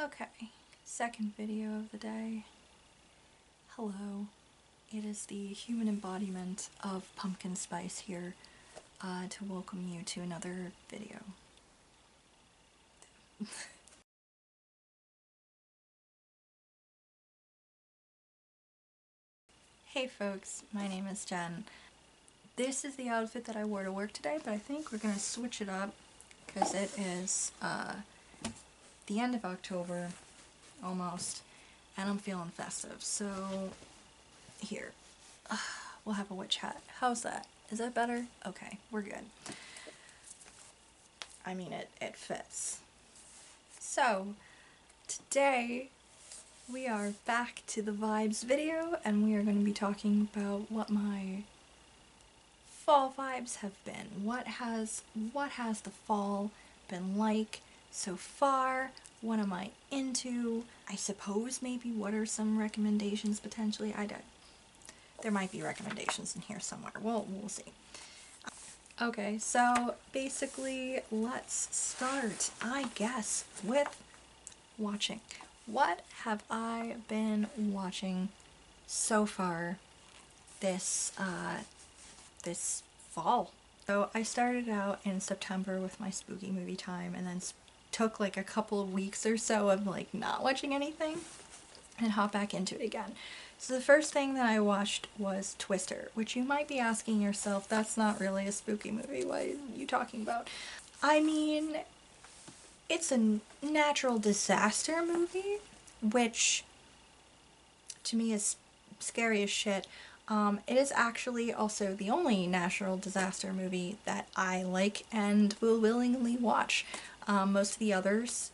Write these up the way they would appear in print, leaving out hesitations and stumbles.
Okay, second video of the day. Hello. It is the human embodiment of pumpkin spice here to welcome you to another video. Hey folks, my name is Jen. This is the outfit that I wore to work today, but I think we're gonna switch it up because it is the end of October, almost, and I'm feeling festive, so here. We'll have a witch hat. How's that? Is that better? Okay, we're good. I mean, it fits. So, today we are back to the vibes video, and we are going to be talking about what my fall vibes have been. What has the fall been like so far? What am I into? I suppose maybe what are some recommendations potentially? There might be recommendations in here somewhere. We'll see. Okay, so basically let's start, I guess, with watching. What have I been watching so far this this fall? So I started out in September with my spooky movie time, and then took like a couple of weeks or so of like not watching anything and hop back into it again. So the first thing that I watched was Twister, which you might be asking yourself, that's not really a spooky movie, what are you talking about? I mean, it's a natural disaster movie, which to me is scary as shit. It is actually also the only natural disaster movie that I like and will willingly watch. Most of the others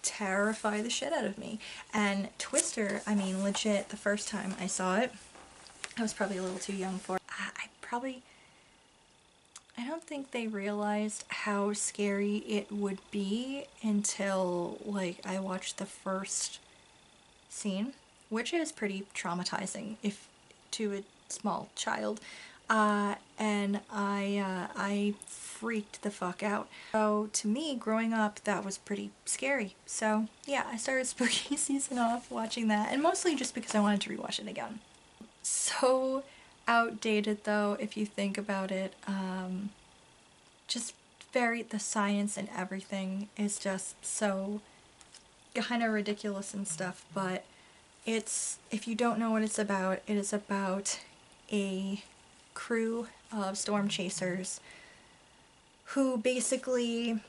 terrify the shit out of me. And Twister, I mean, legit, the first time I saw it, I was probably a little too young for it. I don't think they realized how scary it would be until, like, I watched the first scene, which is pretty traumatizing if to a small child. And I freaked the fuck out. So to me, growing up, that was pretty scary. So yeah, I started spooky season off watching that, and mostly just because I wanted to rewatch it again. So outdated though, if you think about it. Just the science and everything is just so kind of ridiculous and stuff, but if you don't know what it's about, it is about a crew of storm chasers who basically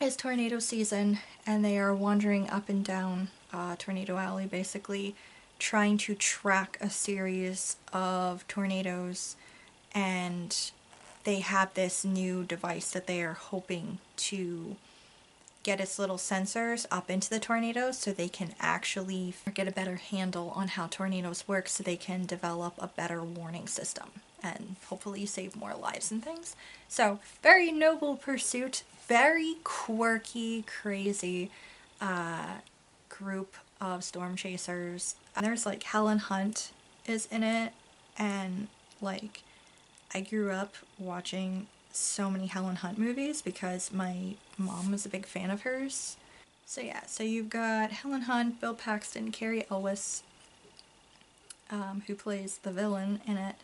is tornado season, and they are wandering up and down Tornado Alley, basically trying to track a series of tornadoes, and they have this new device that they are hoping to get its little sensors up into the tornadoes so they can actually get a better handle on how tornadoes work, so they can develop a better warning system and hopefully save more lives and things. So, very noble pursuit, very quirky, crazy group of storm chasers. There's like Helen Hunt is in it, and like I grew up watching so many Helen Hunt movies because my mom was a big fan of hers. So yeah, so you've got Helen Hunt, Bill Paxton, Carrie Elwes, who plays the villain in it,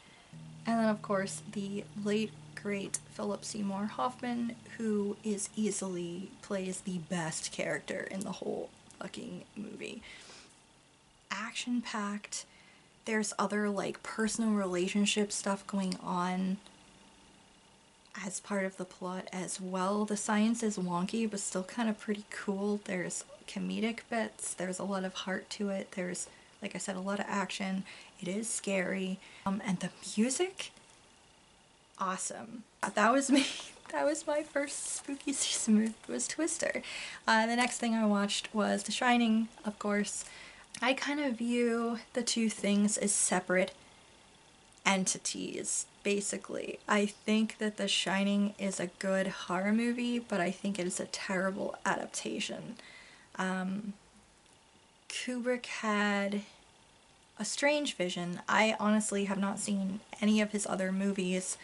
and then of course the late great Philip Seymour Hoffman, who easily plays the best character in the whole fucking movie. Action-packed. There's other like personal relationship stuff going on as part of the plot as well. The science is wonky, but still kind of pretty cool. There's comedic bits, there's a lot of heart to it, there's, like I said, a lot of action. It is scary. And the music, awesome. That was me. That was my first spooky season movie, was Twister. The next thing I watched was The Shining, of course. I kind of view the two things as separate entities, basically. I think that The Shining is a good horror movie, but I think it is a terrible adaptation. Kubrick had a strange vision. I honestly have not seen any of his other movies.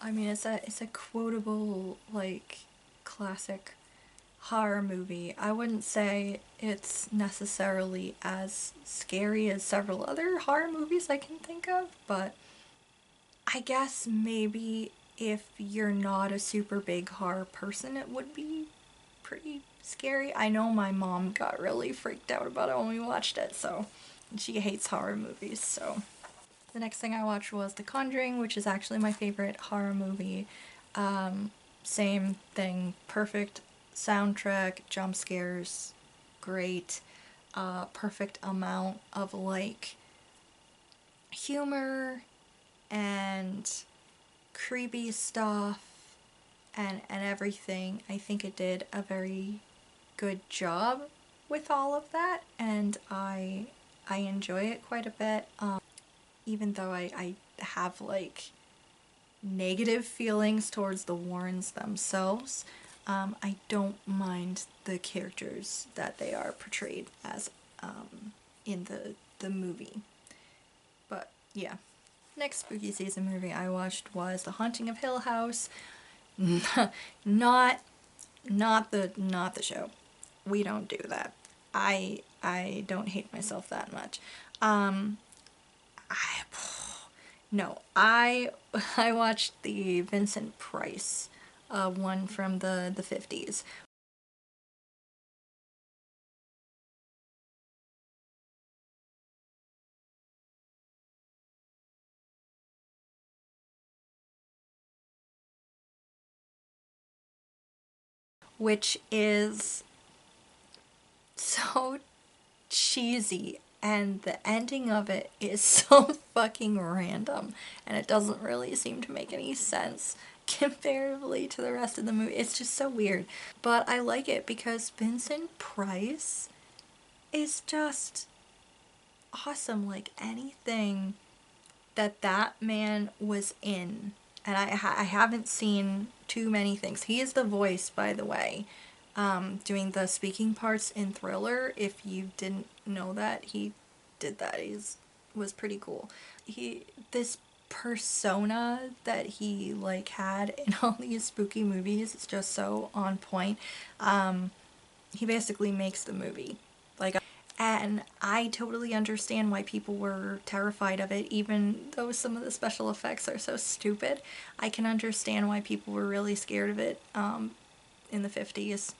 I mean, it's a quotable, like, classic horror movie. I wouldn't say it's necessarily as scary as several other horror movies I can think of, but I guess maybe if you're not a super big horror person, it would be pretty scary. I know my mom got really freaked out about it when we watched it, so she hates horror movies, so. The next thing I watched was The Conjuring, which is actually my favorite horror movie. Same thing, perfect soundtrack, jump scares, great, perfect amount of like humor and creepy stuff and everything. I think it did a very good job with all of that, and I enjoy it quite a bit. Even though I have like negative feelings towards the Warrens themselves, I don't mind the characters that they are portrayed as in the movie. But yeah. Next spooky season movie I watched was The Haunting of Hill House. not not the show. We don't do that. I don't hate myself that much. I no, I watched the Vincent Price one from the 50s, which is so cheesy, and the ending of it is so fucking random, and it doesn't really seem to make any sense comparatively to the rest of the movie. It's just so weird. But I like it because Vincent Price is just awesome. Like anything that man was in, and I haven't seen too many things. He is the voice, by the way, doing the speaking parts in Thriller. If you didn't know that, he did that. He's was pretty cool. He this persona that he like had in all these spooky movies is just so on point. He basically makes the movie. Like, and I totally understand why people were terrified of it, even though some of the special effects are so stupid. I can understand why people were really scared of it in the 50s,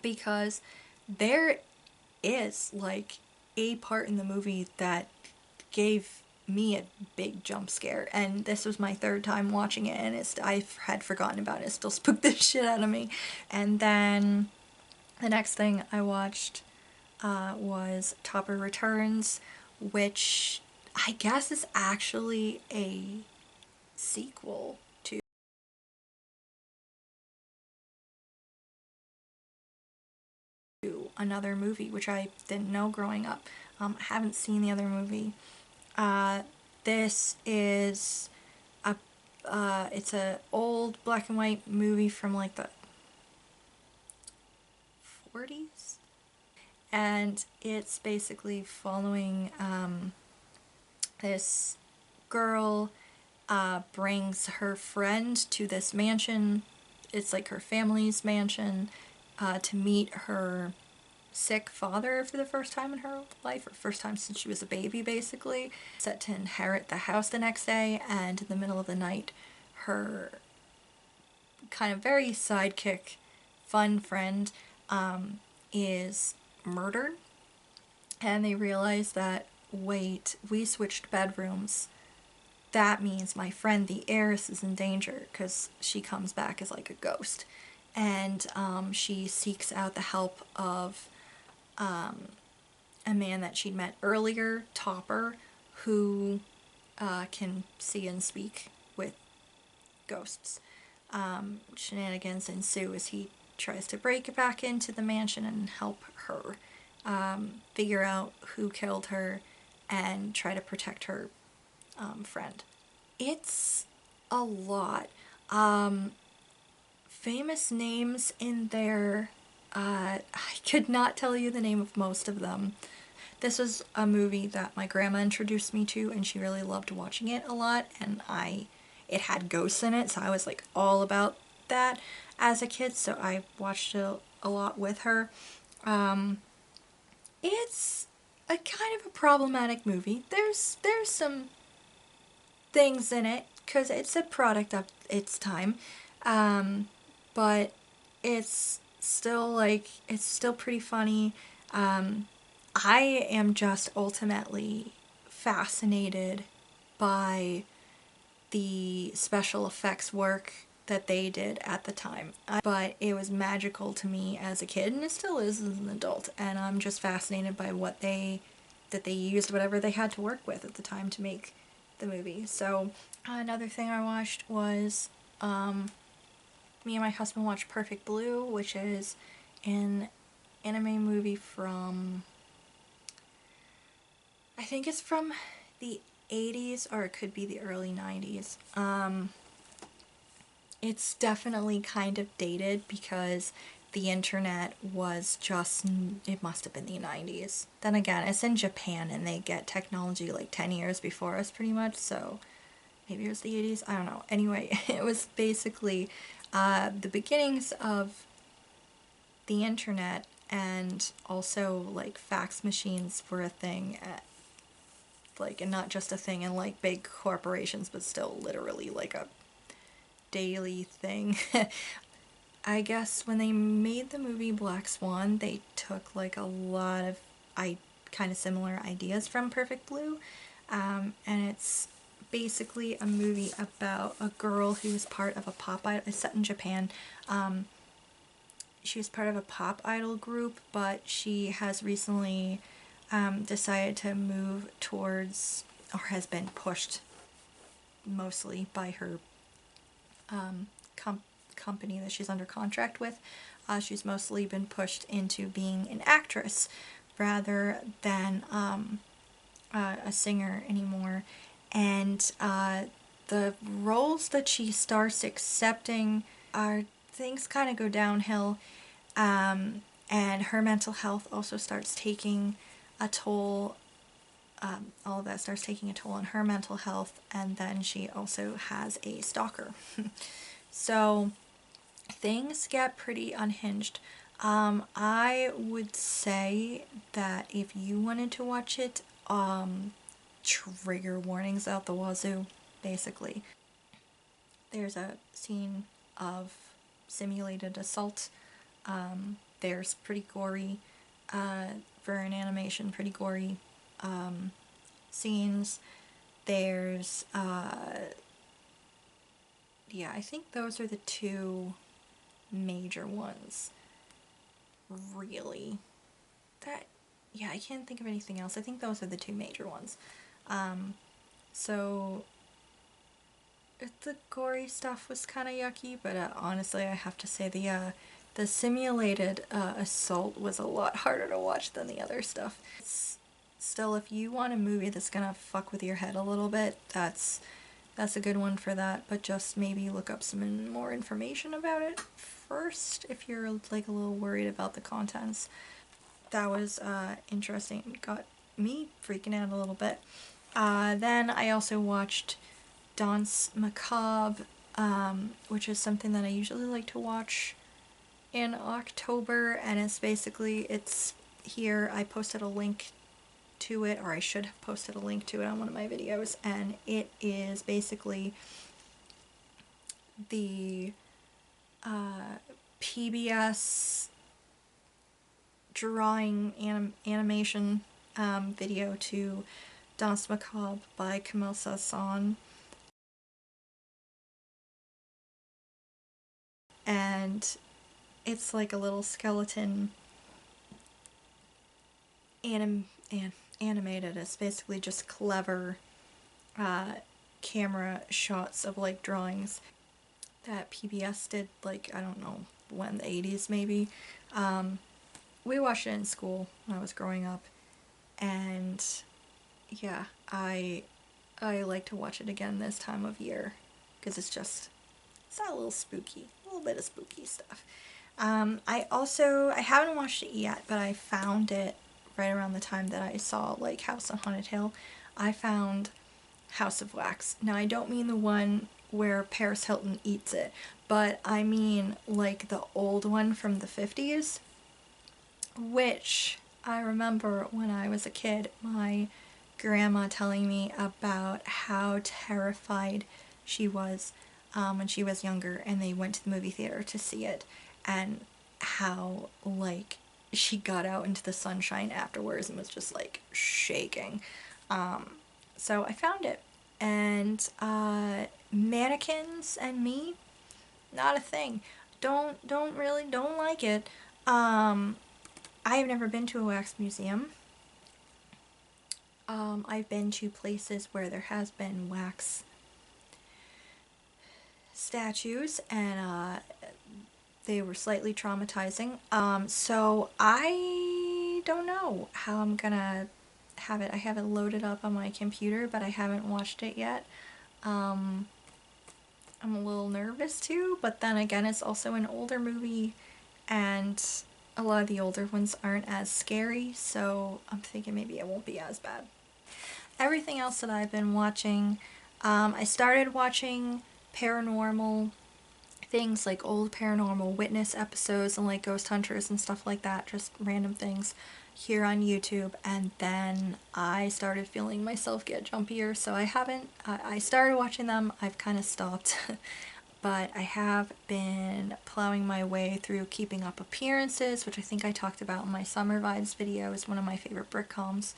because there is like a part in the movie that gave me a big jump scare, and this was my third time watching it, and I had forgotten about it. It still spooked the shit out of me. And then the next thing I watched was Topper Returns, which I guess is actually a sequel to another movie, which I didn't know growing up. I haven't seen the other movie. This is a it's a old black and white movie from like the 40s, and it's basically following this girl brings her friend to this mansion. It's like her family's mansion, to meet her sick father for the first time in her life, or first time since she was a baby, basically. Set to inherit the house the next day, and in the middle of the night, her kind of very sidekick, fun friend is murdered, and they realize that, wait, we switched bedrooms. That means my friend, the heiress, is in danger, because she comes back as like a ghost. And she seeks out the help of a man that she'd met earlier, Topper, who can see and speak with ghosts. Shenanigans ensue as he tries to break back into the mansion and help her figure out who killed her and try to protect her friend. It's a lot. Famous names in there. I could not tell you the name of most of them. This was a movie that my grandma introduced me to, and she really loved watching it a lot, and it had ghosts in it, so I was like all about that as a kid, so I watched it a lot with her. It's a kind of a problematic movie. There's some things in it because it's a product of its time, but it's still pretty funny. I am just ultimately fascinated by the special effects work that they did at the time. But it was magical to me as a kid, and it still is as an adult. And I'm just fascinated by that they used whatever they had to work with at the time to make the movie. So another thing I watched was me and my husband watched Perfect Blue, which is an anime movie from, I think it's from the 80s or it could be the early 90s. It's definitely kind of dated because the internet was just, it must have been the 90s. Then again, it's in Japan and they get technology like 10 years before us pretty much, so maybe it was the 80s, I don't know. Anyway, it was basically the beginnings of the internet, and also like fax machines were a thing at, like, and not just a thing in like big corporations, but still literally like a daily thing. I guess when they made the movie Black Swan, they took like a lot of kind of similar ideas from Perfect Blue, and it's basically a movie about a girl who was part of a pop idol. It's set in Japan. She was part of a pop idol group, but she has recently decided to move towards, or has been pushed mostly by her company that she's under contract with. She's mostly been pushed into being an actress rather than a singer anymore. And the roles that she starts accepting are, things kind of go downhill. And her mental health also starts taking a toll. All of that starts taking a toll on her mental health, and then she also has a stalker. So things get pretty unhinged. I would say that if you wanted to watch it, trigger warnings out the wazoo, basically. There's a scene of simulated assault. There's pretty gory, for an animation, pretty gory scenes. There's, yeah, I think those are the two major ones, really. Yeah, I can't think of anything else. I think those are the two major ones. So the gory stuff was kind of yucky, but honestly, I have to say the simulated assault was a lot harder to watch than the other stuff. Still, if you want a movie that's gonna fuck with your head a little bit, that's a good one for that, but just maybe look up some more information about it first if you're like a little worried about the contents. That was interesting. It got me freaking out a little bit. Then I also watched Danse Macabre, which is something that I usually like to watch in October, and it's here. I posted a link to it, or I should have posted a link to it on one of my videos, and it is basically the PBS drawing animation video to Danse Macabre by Camille Saint-Saëns. And it's like a little skeleton animated. It's basically just clever camera shots of like drawings that PBS did, like, I don't know when, the 80s maybe. We watched it in school when I was growing up, and yeah, I like to watch it again this time of year because it's that little spooky, a little bit of spooky stuff. I haven't watched it yet, but I found it right around the time that I saw like House on Haunted Hill. I found House of Wax. Now, I don't mean the one where Paris Hilton eats it, but I mean like the old one from the 50s, which I remember when I was a kid, my grandma telling me about how terrified she was when she was younger and they went to the movie theater to see it, and how like she got out into the sunshine afterwards and was just like shaking. So I found it, and mannequins and me, not a thing. Don't like it. I have never been to a wax museum. I've been to places where there has been wax statues, and they were slightly traumatizing. So I don't know how I'm gonna have it. I have it loaded up on my computer, but I haven't watched it yet. I'm a little nervous too, but then again, it's also an older movie, and a lot of the older ones aren't as scary, so I'm thinking maybe it won't be as bad. Everything else that I've been watching, I started watching paranormal things, like old Paranormal Witness episodes and like Ghost Hunters and stuff like that, just random things here on YouTube, and then I started feeling myself get jumpier, so I haven't, I started watching them, I've kind of stopped, but I have been plowing my way through Keeping Up Appearances, which I think I talked about in my Summer Vibes video, is one of my favorite Britcoms.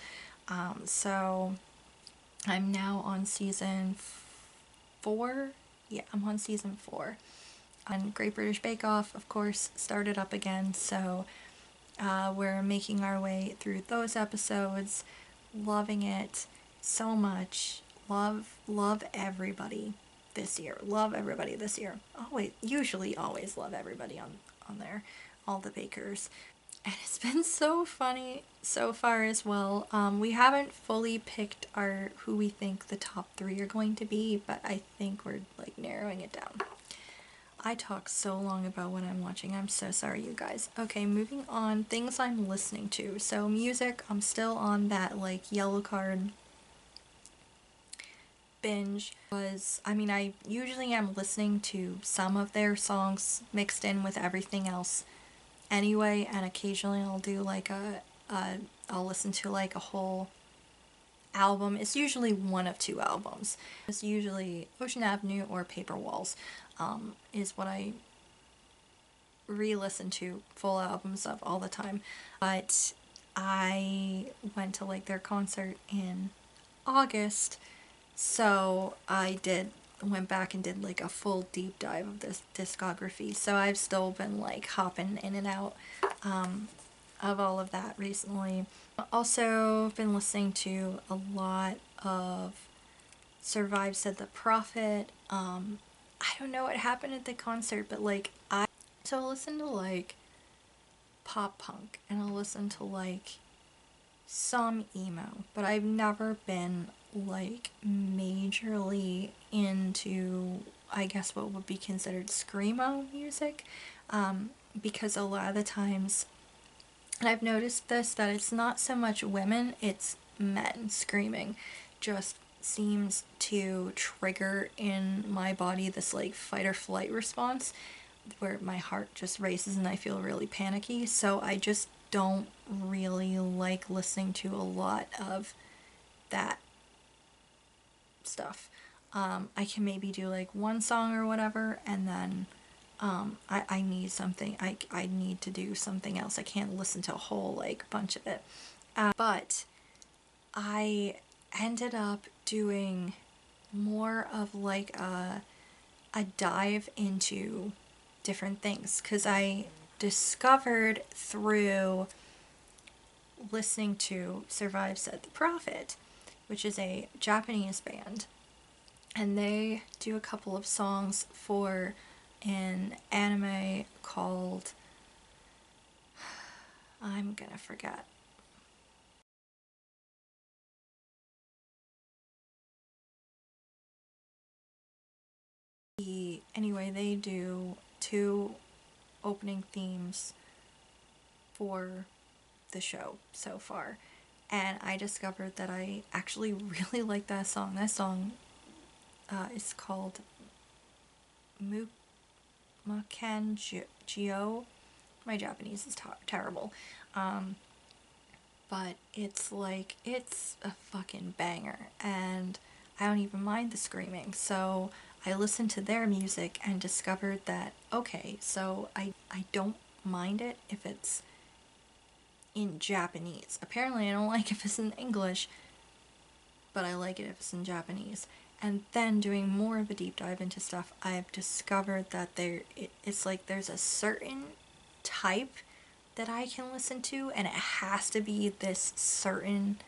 So I'm now on season 4. Yeah, I'm on season 4. And Great British Bake Off, of course, started up again, so we're making our way through those episodes, loving it so much. Love everybody this year. Love everybody this year. Always, usually always love everybody on there, all the bakers. And it's been so funny so far as well. We haven't fully picked our who we think the top 3 are going to be, but I think we're like narrowing it down. I talk so long about what I'm watching. I'm so sorry, you guys. Okay, moving on. Things I'm listening to. So music, I'm still on that like yellow card binge. I usually am listening to some of their songs mixed in with everything else anyway, and occasionally I'll do like I'll listen to like a whole album. It's usually one of 2 albums. It's usually Ocean Avenue or Paper Walls, is what I re-listen to full albums of all the time. But I went to like their concert in August, so I went back and did like a full deep dive of this discography. So I've still been like hopping in and out of all of that recently. Also been listening to a lot of Survive Said the Prophet. I don't know what happened at the concert, but like I'll listen to like pop punk, and I'll listen to like some emo, but I've never been like majorly into, I guess, what would be considered screamo music, because a lot of the times, and I've noticed this, that it's not so much women, it's men screaming. Just seems to trigger in my body this like fight or flight response where my heart just races and I feel really panicky. So I just don't really like listening to a lot of that stuff. I can maybe do like one song or whatever, and then I need something. I need to do something else. I can't listen to a whole like bunch of it. But I ended up doing more of like a dive into different things, because I discovered through listening to Survive Said the Prophet, which is a Japanese band, and they do a couple of songs for an anime called, I'm gonna forget. Anyway, they do 2 opening themes for the show so far, and I discovered that I actually really like that song. That song is called Makangyo. My Japanese is terrible. Um, but it's like, it's a fucking banger, and I don't even mind the screaming. So I listened to their music and discovered that, okay, so I don't mind it if it's in Japanese. Apparently I don't like if it's in English, but I like it if it's in Japanese. And then doing more of a deep dive into stuff, I've discovered that it's like there's a certain type that I can listen to, and it has to be this certain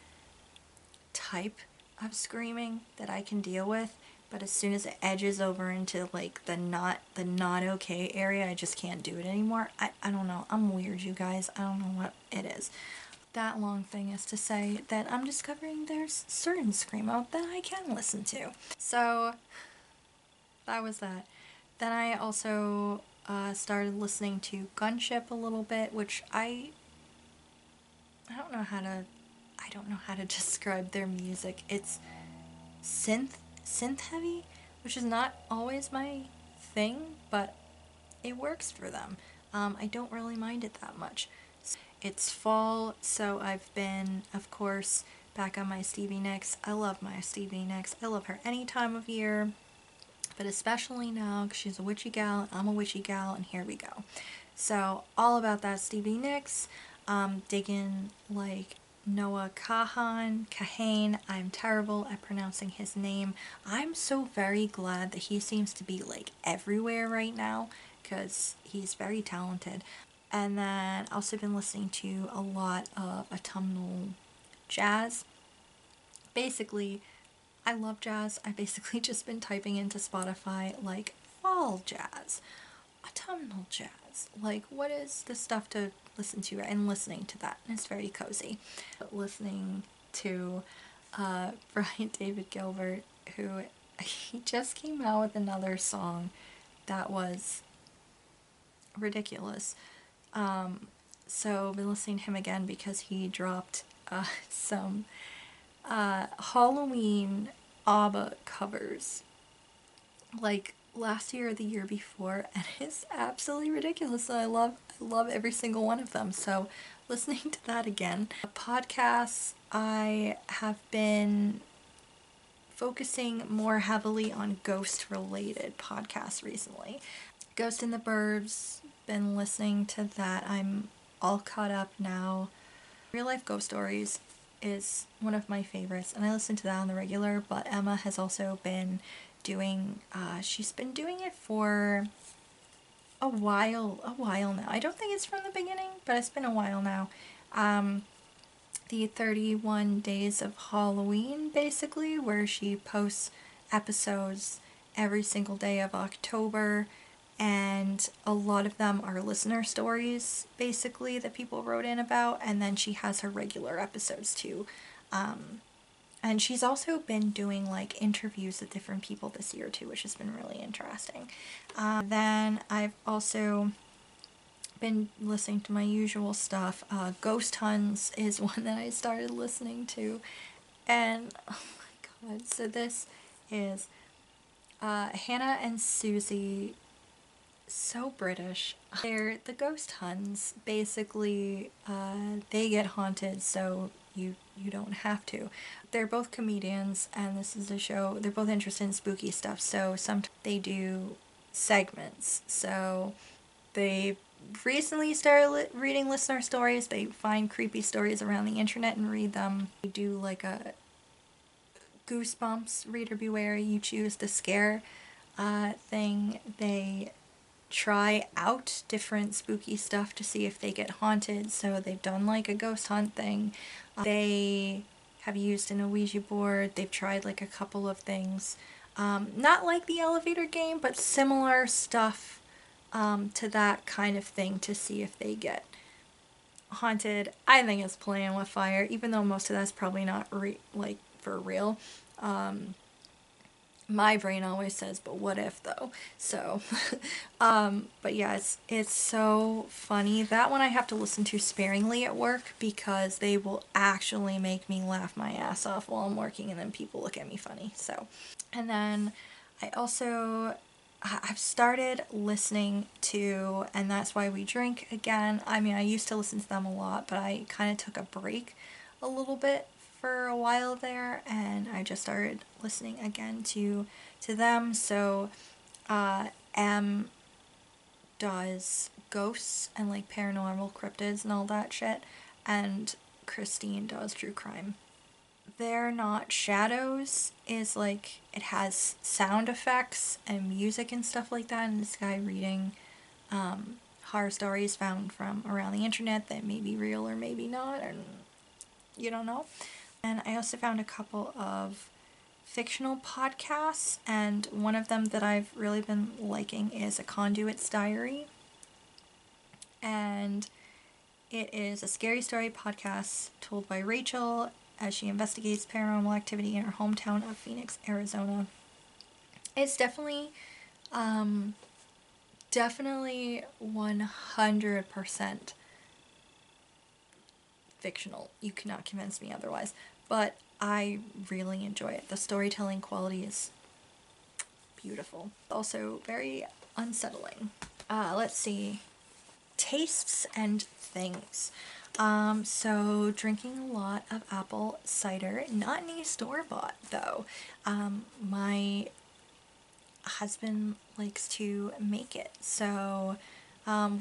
type of screaming that I can deal with. But as soon as it edges over into like the not okay area, I just can't do it anymore. I don't know. I'm weird, you guys. I don't know what it is. That long thing is to say that I'm discovering there's certain screamo that I can listen to. So that was that. Then I also started listening to Gunship a little bit, which I don't know how to I don't know how to describe their music. It's synth heavy, which is not always my thing, but it works for them. I don't really mind it that much. It's fall, so I've been, of course, back on my Stevie Nicks. I love my Stevie Nicks. I love her any time of year, but especially now because she's a witchy gal and I'm a witchy gal, and here we go. So all about that Stevie Nicks. Digging like Noah Kahane. I'm terrible at pronouncing his name. I'm so very glad that he seems to be like everywhere right now because he's very talented. And then also been listening to a lot of autumnal jazz. Basically, I love jazz. I've basically just been typing into Spotify like fall jazz, autumnal jazz. Like, what is the stuff to listen to? And listening to that. And it's very cozy. Listening to Brian David Gilbert, who he just came out with another song that was ridiculous. So I've been listening to him again because he dropped some Halloween ABBA covers like last year or the year before, and it's absolutely ridiculous. And I love every single one of them. So listening to that again. Podcasts, I have been focusing more heavily on ghost related podcasts recently. Ghost in the Burbs, been listening to that. I'm all caught up now. Real life ghost stories is one of my favorites, and I listen to that on the regular, but Emma has also been doing, she's been doing it for a while now. I don't think it's from the beginning, but it's been a while now. The 31 Days of Halloween, basically, where she posts episodes every single day of October, and a lot of them are listener stories, basically, that people wrote in about, and then she has her regular episodes too. And she's also been doing like interviews with different people this year too, which has been really interesting. Then I've also been listening to my usual stuff. Ghost Huns is one that I started listening to, and oh my god! So this is Hannah and Susie. So British. They're the ghost huns. Basically, they get haunted, so you don't have to. They're both comedians, and this is a show. They're both interested in spooky stuff, so sometimes they do segments. So they recently started reading listener stories. They find creepy stories around the internet and read them. They do like a Goosebumps, Reader Beware, you choose the scare thing. They try out different spooky stuff to see if they get haunted. So they've done like a ghost hunt thing. They have used an Ouija board. They've tried like a couple of things. Not like the elevator game, but similar stuff to that kind of thing to see if they get haunted. I think it's playing with fire, even though most of that's probably not like for real. My brain always says, but what if though? So, but yeah, it's so funny. That one I have to listen to sparingly at work because they will actually make me laugh my ass off while I'm working, and then people look at me funny. So, and then I also I've started listening to And That's Why We Drink again. I mean, I used to listen to them a lot, but I kind of took a break a little bit for a while there, and I just started listening again to them. So, M does ghosts and like paranormal cryptids and all that shit, and Christine does true crime. They're Not Shadows is like, it has sound effects and music and stuff like that, and this guy reading horror stories found from around the internet that may be real or maybe not, and you don't know. And I also found a couple of fictional podcasts, and one of them that I've really been liking is A Conduit's Diary. And it is a scary story podcast told by Rachel as she investigates paranormal activity in her hometown of Phoenix, Arizona. It's definitely 100% fictional. You cannot convince me otherwise. But I really enjoy it. The storytelling quality is beautiful. Also very unsettling. Let's see. Tastes and things. So drinking a lot of apple cider, not any store-bought though. My husband likes to make it. So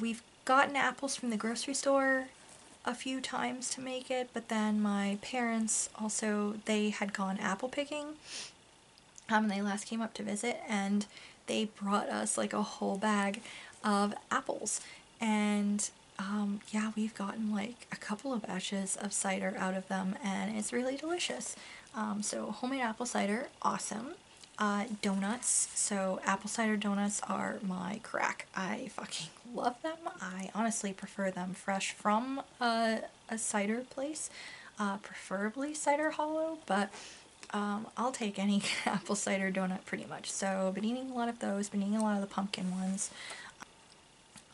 we've gotten apples from the grocery store a few times to make it, but then my parents also, they had gone apple picking. They last came up to visit, and they brought us like a whole bag of apples. And yeah, we've gotten like a couple of batches of cider out of them, and it's really delicious. So homemade apple cider, awesome. Donuts. So apple cider donuts are my crack. I fucking love them. I honestly prefer them fresh from a cider place, preferably cider hollow, but I'll take any apple cider donut pretty much. So been eating a lot of those, been eating a lot of the pumpkin ones.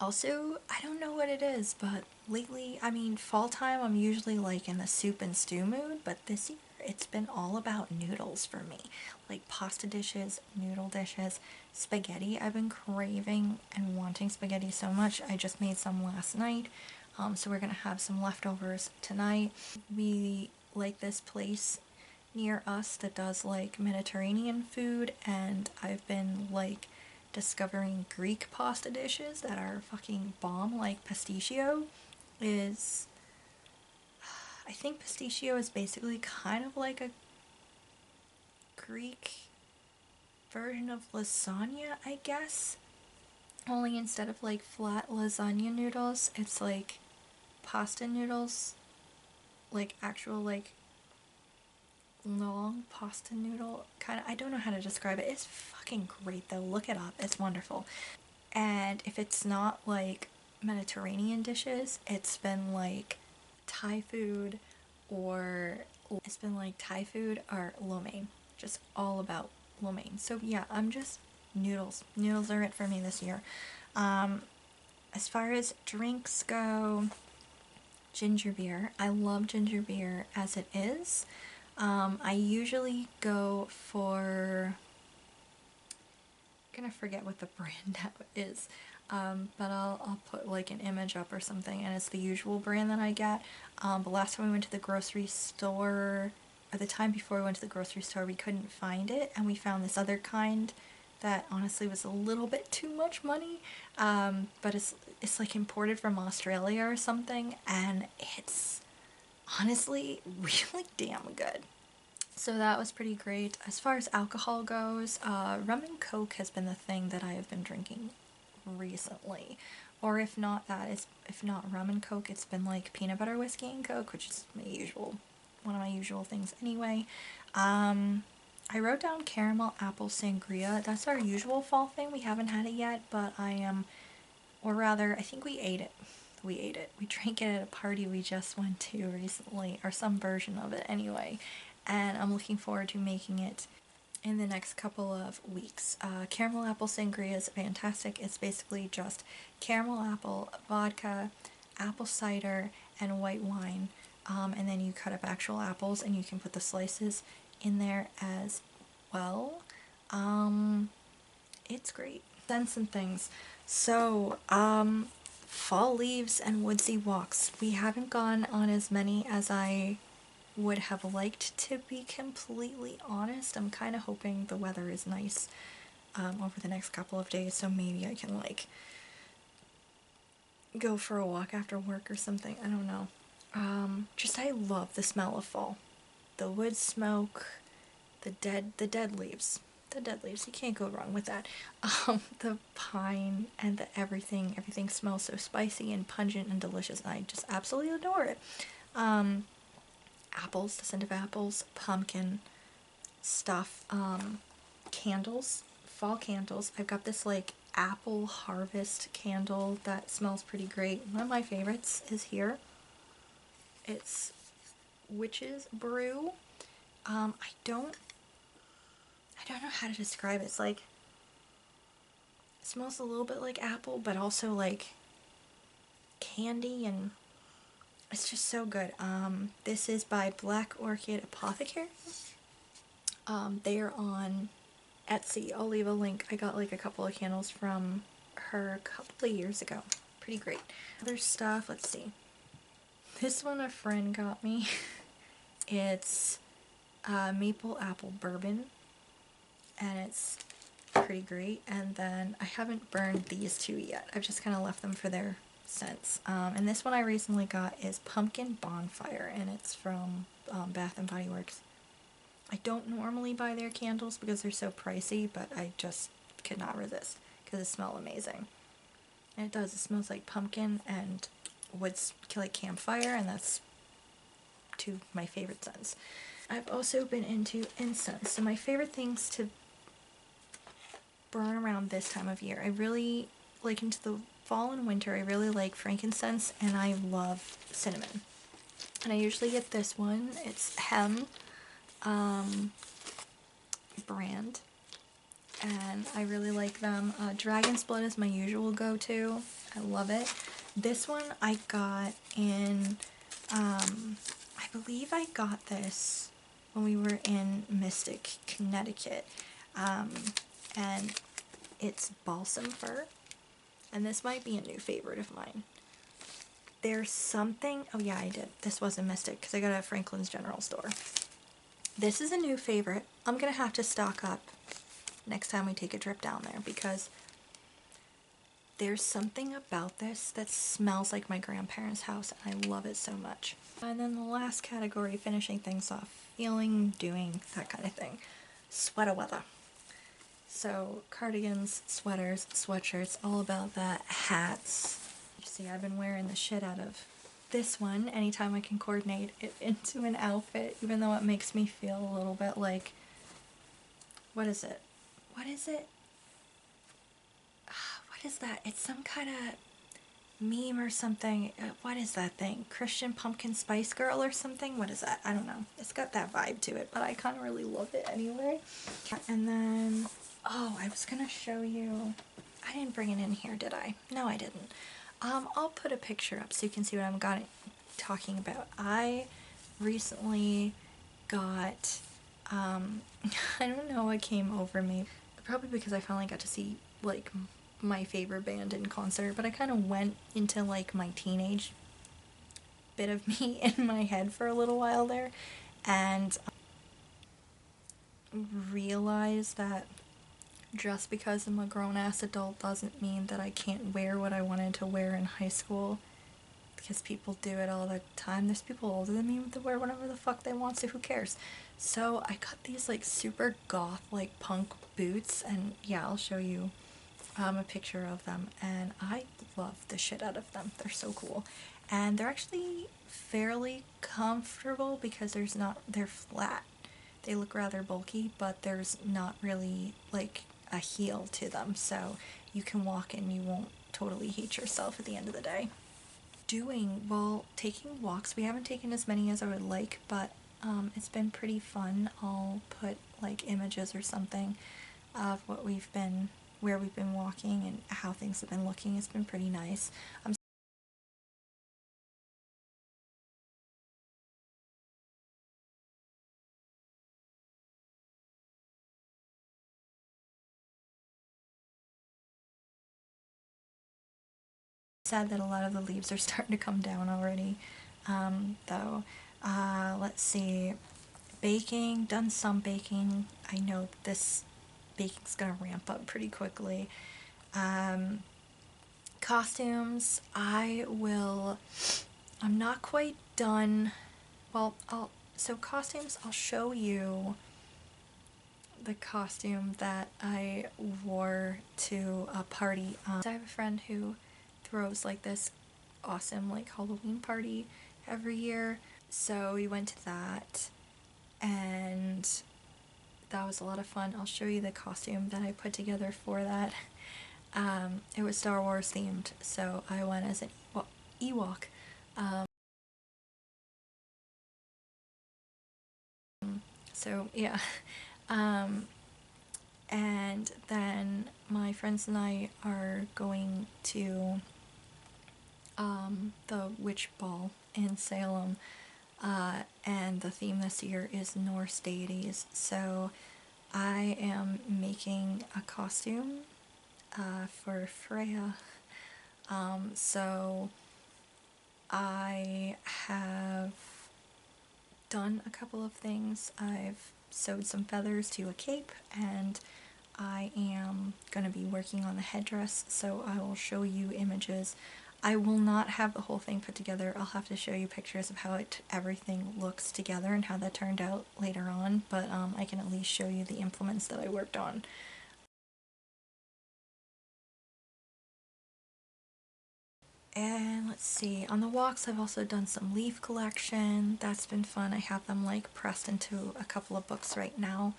Also, I don't know what it is, but lately, I mean, fall time, I'm usually like in the soup and stew mood, but this year it's been all about noodles for me. Like pasta dishes, noodle dishes, spaghetti. I've been craving and wanting spaghetti so much. I just made some last night, so we're gonna have some leftovers tonight. We like this place near us that does like Mediterranean food, and I've been like discovering Greek pasta dishes that are fucking bomb. Like pistachio is, I think pistachio is basically kind of like a Greek version of lasagna, I guess. Only instead of like flat lasagna noodles, it's like pasta noodles, like actual like long pasta noodle kind of. I don't know how to describe it. It's fucking great though. Look it up. It's wonderful. And if it's not like Mediterranean dishes, it's been like Thai food or lo mein. Just all about lo mein. So yeah, I'm just noodles. Noodles are it for me this year. As far as drinks go, ginger beer. I love ginger beer as it is. I usually go for, I'm gonna forget what the brand now is, but I'll put like an image up or something, and it's the usual brand that I get. But last time we went to the grocery store, or the time before we went to the grocery store, we couldn't find it, and we found this other kind that honestly was a little bit too much money, but it's like imported from Australia or something, and it's honestly really damn good. So that was pretty great. As far as alcohol goes, rum and coke has been the thing that I have been drinking recently. Or if not rum and coke, it's been like peanut butter whiskey and coke, which is one of my usual things anyway. I wrote down caramel apple sangria. That's our usual fall thing. We haven't had it yet, but or rather, I think we ate it. We ate it. We drank it at a party we just went to recently, or some version of it anyway. And I'm looking forward to making it in the next couple of weeks. Caramel apple sangria is fantastic. It's basically just caramel apple, vodka, apple cider, and white wine. And then you cut up actual apples and you can put the slices in there as well. It's great. scents and things. So, fall leaves and woodsy walks. We haven't gone on as many as I would have liked, to be completely honest. I'm kind of hoping the weather is nice over the next couple of days, so maybe I can like go for a walk after work or something. I don't know. Just I love the smell of fall. The wood smoke, the dead leaves. The dead leaves. You can't go wrong with that. The pine and the everything smells so spicy and pungent and delicious, and I just absolutely adore it. Apples, the scent of apples, pumpkin stuff, candles, fall candles. I've got this like apple harvest candle that smells pretty great. One of my favorites is here. It's witch's brew. I don't know how to describe it. It's like, it smells a little bit like apple, but also like candy, and it's just so good. This is by Black Orchid Apothecary. They are on Etsy. I'll leave a link. I got like a couple of candles from her a couple of years ago. Pretty great. Other stuff, let's see. This one a friend got me. It's maple apple bourbon, and it's pretty great. And then I haven't burned these two yet. I've just kind of left them for their scents. And this one I recently got is Pumpkin Bonfire, and it's from Bath and Body Works. I don't normally buy their candles because they're so pricey, but I just could not resist because it smells amazing. And it does. It smells like pumpkin and wood's like campfire, and that's two of my favorite scents. I've also been into incense. So my favorite things to burn around this time of year, I really like into the fall and winter, I really like frankincense, and I love cinnamon. And I usually get this one. It's Hem brand, and I really like them. Dragon's Blood is my usual go-to. I love it. This one I got in, I believe I got this when we were in Mystic, Connecticut, and it's balsam fir, and this might be a new favorite of mine. There's something, oh yeah, I did. This was in Mystic because I got it at Franklin's General Store. This is a new favorite. I'm gonna have to stock up next time we take a trip down there because there's something about this that smells like my grandparents' house, and I love it so much. And then the last category, finishing things off, feeling, doing, that kind of thing. Sweater weather. So cardigans, sweaters, sweatshirts, all about that. Hats. You see, I've been wearing the shit out of this one anytime I can coordinate it into an outfit, even though it makes me feel a little bit like, what is it? What is it? What is that? It's some kind of meme or something. What is that thing? Christian Pumpkin Spice Girl or something? What is that? I don't know. It's got that vibe to it, but I kind of really love it anyway. And then, oh, I was gonna show you. I didn't bring it in here, did I? No, I didn't. I'll put a picture up so you can see what I'm talking about. I recently got, I don't know what came over me. Probably because I finally got to see, like, my favorite band in concert, but I kind of went into, like, my teenage bit of me in my head for a little while there, and realized that just because I'm a grown-ass adult doesn't mean that I can't wear what I wanted to wear in high school, because people do it all the time. There's people older than me that wear whatever the fuck they want, so who cares? So I got these like super goth like punk boots, and yeah, I'll show you a picture of them, and I love the shit out of them. They're so cool, and they're actually fairly comfortable because they're flat. They look rather bulky, but there's not really like a heel to them, so you can walk and you won't totally hate yourself at the end of the day. Doing, well, taking walks. We haven't taken as many as I would like, but it's been pretty fun. I'll put like images or something of where we've been walking and how things have been looking. It's been pretty nice. sad that a lot of the leaves are starting to come down already, though. Let's see. Baking, done some baking. I know this baking's gonna ramp up pretty quickly. Costumes, I'm not quite done. Well, so costumes, I'll show you the costume that I wore to a party. I have a friend who throws like this awesome like Halloween party every year. So we went to that and that was a lot of fun. I'll show you the costume that I put together for that. It was Star Wars themed, so I went as an Ewok. So yeah. And then my friends and I are going to the witch ball in Salem, and the theme this year is Norse deities. So I am making a costume for Freya. So I have done a couple of things. I've sewed some feathers to a cape, and I am going to be working on the headdress, so I will show you images. I will not have the whole thing put together. I'll have to show you pictures of how everything looks together and how that turned out later on, but I can at least show you the implements that I worked on. And let's see, on the walks I've also done some leaf collection. That's been fun. I have them like pressed into a couple of books right now.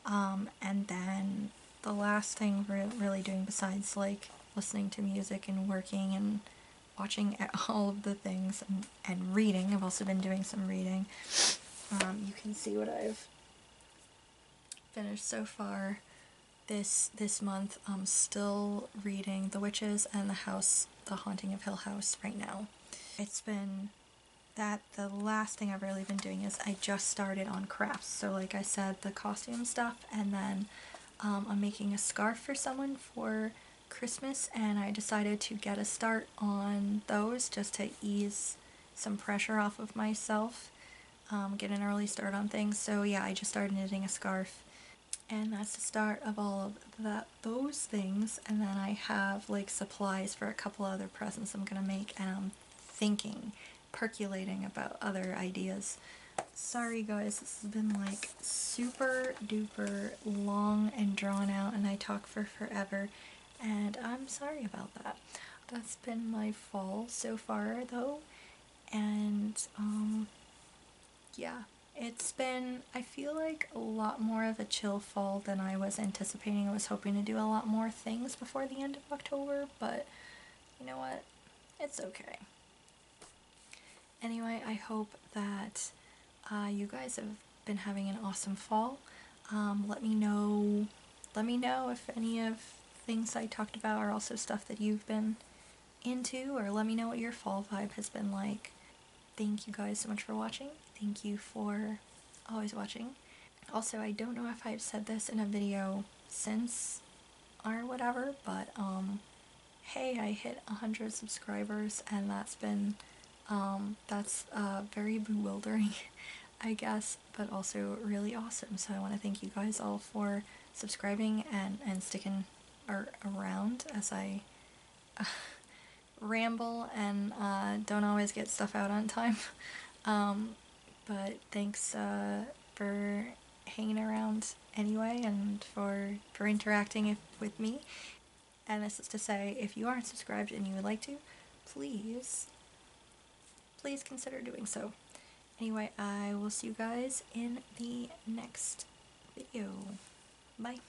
And then the last thing we're really doing besides like listening to music and working and watching all of the things and reading, I've also been doing some reading. You can see what I've finished so far this month. I'm still reading The Witches and The Haunting of Hill House right now. It's been that the last thing I've really been doing is I just started on crafts. So like I said, the costume stuff, and then I'm making a scarf for someone for Christmas, and I decided to get a start on those just to ease some pressure off of myself, get an early start on things. So yeah, I just started knitting a scarf. And that's the start of all of those things, and then I have like supplies for a couple other presents I'm gonna make, and I'm thinking, percolating about other ideas. Sorry guys, this has been like super duper long and drawn out, and I talk for forever, and I'm sorry about that. That's been my fall so far though, and yeah. It's been, I feel like, a lot more of a chill fall than I was anticipating. I was hoping to do a lot more things before the end of October, but you know what? It's okay. Anyway, I hope that you guys have been having an awesome fall. Let me know if any of things I talked about are also stuff that you've been into, or let me know what your fall vibe has been like. Thank you guys so much for watching. Thank you for always watching. Also, I don't know if I've said this in a video since or whatever, but hey, I hit 100 subscribers, and that's been that's very bewildering, I guess, but also really awesome. So I want to thank you guys all for subscribing and sticking around as I ramble and don't always get stuff out on time. But thanks for hanging around anyway, and for interacting with me. And this is to say, if you aren't subscribed and you would like to, please consider doing so. Anyway, I will see you guys in the next video. Bye.